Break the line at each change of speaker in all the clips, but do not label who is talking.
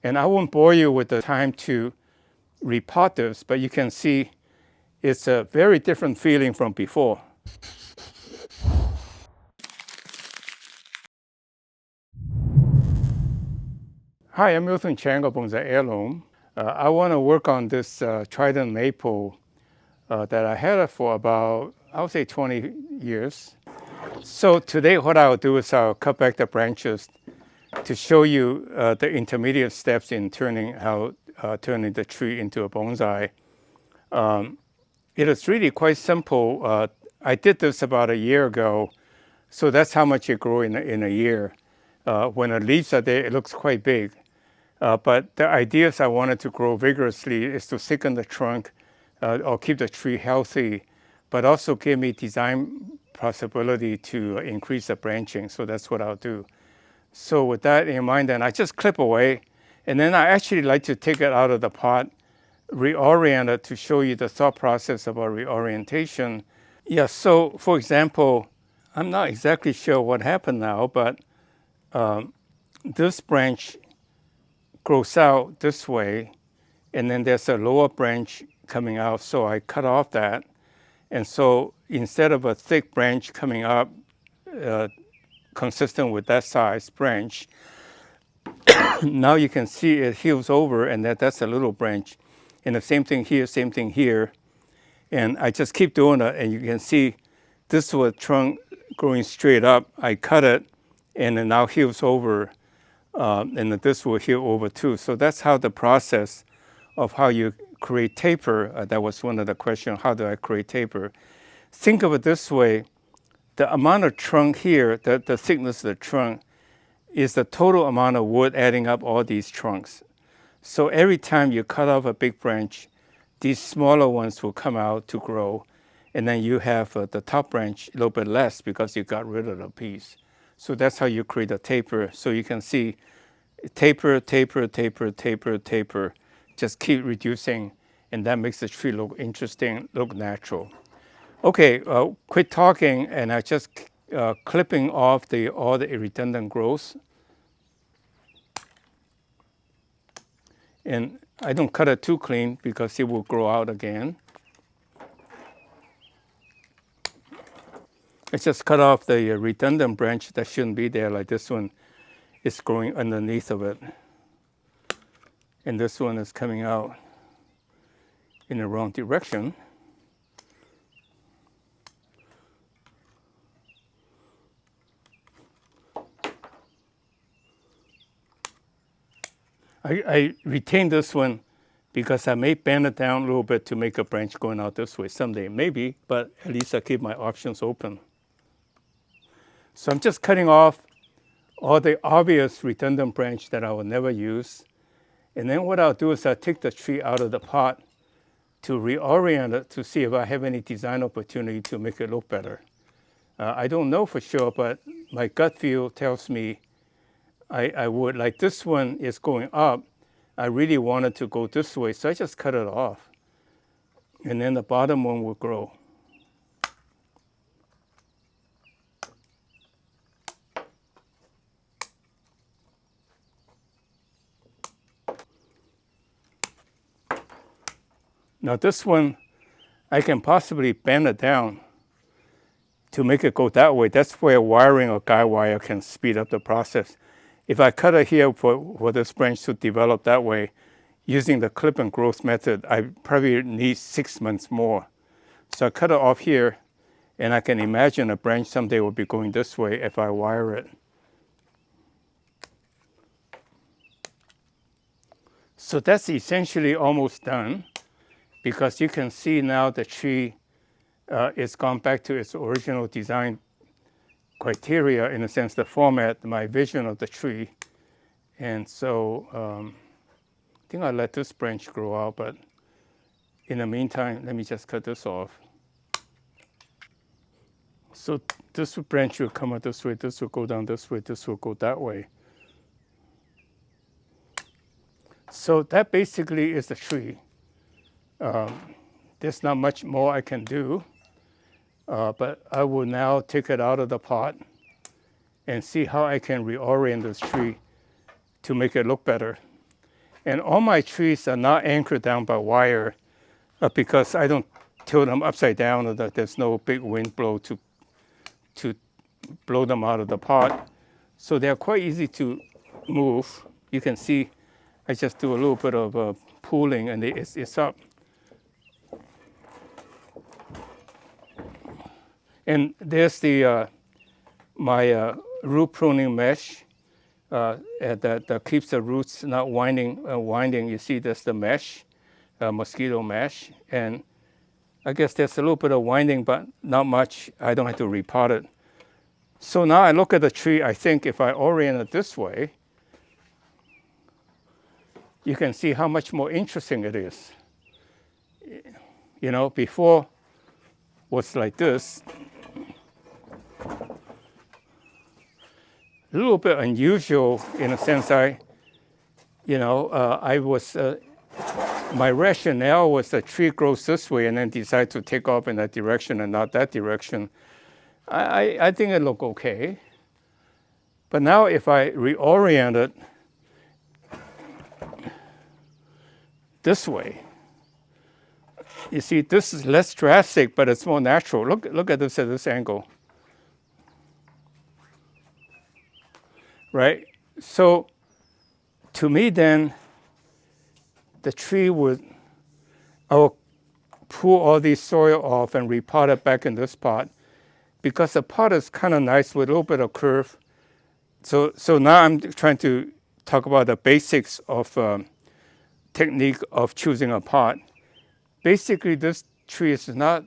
And I won't bore you with the time to repot this, but you can see it's a very different feeling from before. Hi, I'm miltonchang of Bonsaiheirloom. I want to work on this Trident Maple that I had it for about, I would say 20 years. So today what I'll do is I'll cut back the branches to show you the intermediate steps in turning the tree into a bonsai. It is really quite simple. I did this about a year ago, so that's how much it grew in a year. When the leaves are there, it looks quite big. But the ideas I wanted to grow vigorously is to thicken the trunk or keep the tree healthy, but also give me design possibility to increase the branching. So that's what I'll do. So with that in mind, then I just clip away, and then I actually like to take it out of the pot, reorient it to show you the thought process of our reorientation. Yeah, so for example, I'm not exactly sure what happened now, but this branch grows out this way, and then there's a lower branch coming out, so I cut off that. And so instead of a thick branch coming up, consistent with that size branch, now you can see it heals over, and that's a little branch. And the same thing here, same thing here. And I just keep doing it, and you can see this was a trunk growing straight up. I cut it, and it now heals over, and this will heal over too. So that's how the process of how you create taper, that was one of the questions, how do I create taper? Think of it this way, the amount of trunk here, the thickness of the trunk, is the total amount of wood adding up all these trunks. So every time you cut off a big branch, these smaller ones will come out to grow, and then you have the top branch a little bit less because you got rid of the piece. So that's how you create a taper. So you can see taper, taper, taper, taper, taper, just keep reducing, and that makes the tree look interesting, look natural. Okay, quit talking, and I just clipping off all the redundant growth. And I don't cut it too clean because it will grow out again. I just cut off the redundant branch that shouldn't be there, like this one is growing underneath of it. And this one is coming out in the wrong direction. I retain this one because I may bend it down a little bit to make a branch going out this way someday, maybe, but at least I keep my options open. So I'm just cutting off all the obvious redundant branch that I will never use. And then what I'll do is I'll take the tree out of the pot to reorient it to see if I have any design opportunity to make it look better. I don't know for sure, but my gut feel tells me I would. Like this one is going up. I really wanted to go this way, so I just cut it off. And then the bottom one will grow. Now this one, I can possibly bend it down to make it go that way. That's where wiring or guide wire can speed up the process. If I cut it here for this branch to develop that way, using the clip and growth method, I probably need 6 months more. So I cut it off here, and I can imagine a branch someday will be going this way if I wire it. So that's essentially almost done, because you can see now the tree it's gone back to its original design criteria, in a sense, the format, my vision of the tree. And so I think I'll let this branch grow out, but in the meantime, let me just cut this off. So this branch will come out this way, this will go down this way, this will go that way. So that basically is the tree. There's not much more I can do, but I will now take it out of the pot and see how I can reorient this tree to make it look better. And all my trees are not anchored down by wire because I don't tilt them upside down, or that there's no big wind blow to blow them out of the pot. So they're quite easy to move. You can see I just do a little bit of pulling and it's up. And there's the my root pruning mesh that keeps the roots not winding. You see, there's the mesh, mosquito mesh, and I guess there's a little bit of winding, but not much. I don't have to repot it. So now I look at the tree. I think if I orient it this way, you can see how much more interesting it is. You know, before was like this. A little bit unusual in a sense. I was, my rationale was the tree grows this way and then decide to take off in that direction and not that direction. I think it looked okay. But now if I reorient it this way, you see, this is less drastic, but it's more natural. Look at this at this angle. Right? So to me then, the tree I will pull all this soil off and repot it back in this pot, because the pot is kind of nice with a little bit of curve. So now I'm trying to talk about the basics of technique of choosing a pot. Basically, this tree is not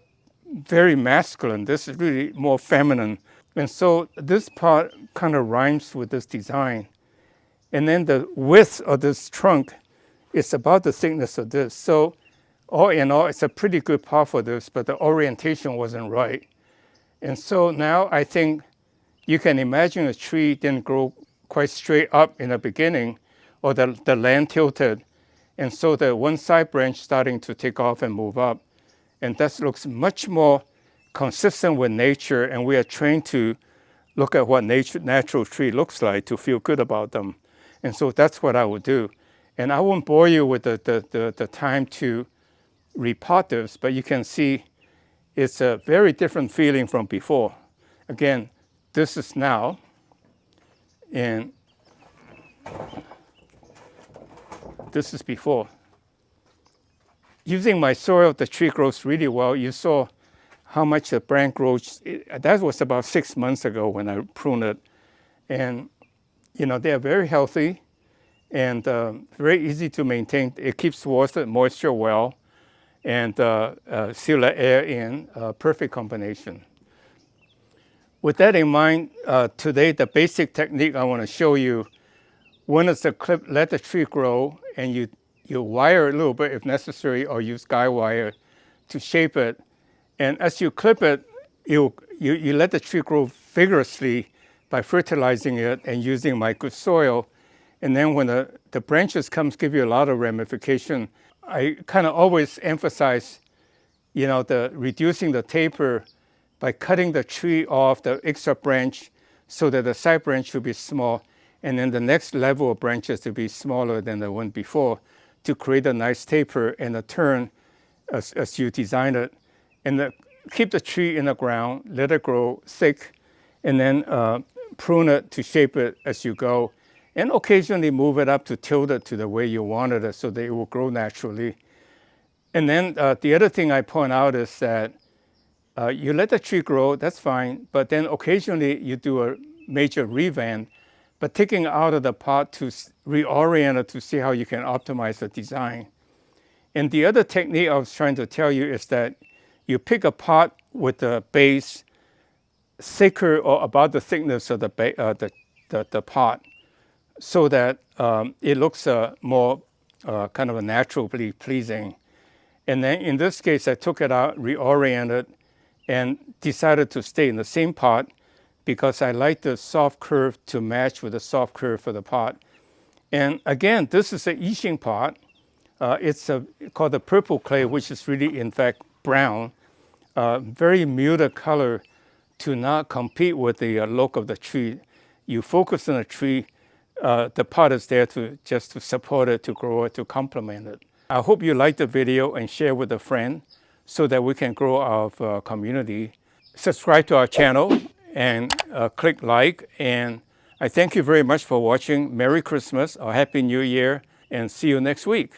very masculine. This is really more feminine. And so this pot kind of rhymes with this design. And then the width of this trunk is about the thickness of this. So all in all, it's a pretty good pot for this, but the orientation wasn't right. And so now I think you can imagine a tree didn't grow quite straight up in the beginning, or the land tilted. And so the one side branch starting to take off and move up. And that looks much more consistent with nature, and we are trained to look at what natural tree looks like to feel good about them. And so that's what I would do. And I won't bore you with the time to repot this, but you can see it's a very different feeling from before. Again, this is now, and this is before. Using my soil, the tree grows really well. You saw how much the branch grows. That was about 6 months ago when I pruned it. And, you know, they are very healthy and very easy to maintain. It keeps moisture well and seal the air in, perfect combination. With that in mind, today the basic technique I want to show you, one is to let the tree grow, and you wire it a little bit if necessary, or use guy wire to shape it. And as you clip it, you let the tree grow vigorously by fertilizing it and using my good soil. And then when the branches give you a lot of ramification, I kind of always emphasize, you know, reducing the taper by cutting the tree off the extra branch so that the side branch should be small, and then the next level of branches to be smaller than the one before, to create a nice taper and a turn as you design it. And keep the tree in the ground, let it grow thick, and then prune it to shape it as you go. And occasionally move it up to tilt it to the way you wanted it so that it will grow naturally. And then the other thing I point out is that you let the tree grow, that's fine, but then occasionally you do a major revamp, but taking it out of the pot to reorient it to see how you can optimize the design. And the other technique I was trying to tell you is that you pick a pot with the base thicker or about the thickness of the pot, so that it looks more kind of a naturally pleasing. And then in this case, I took it out, reoriented, and decided to stay in the same pot because I like the soft curve to match with the soft curve for the pot. And again, this is an Yixing pot. It's called the purple clay, which is really, in fact, brown. Very muted color to not compete with the look of the tree. You focus on the tree, the pot is there to just to support it, to grow it, to complement it. I hope you like the video and share with a friend so that we can grow our community. Subscribe to our channel and click like. And I thank you very much for watching. Merry Christmas or Happy New Year, and see you next week.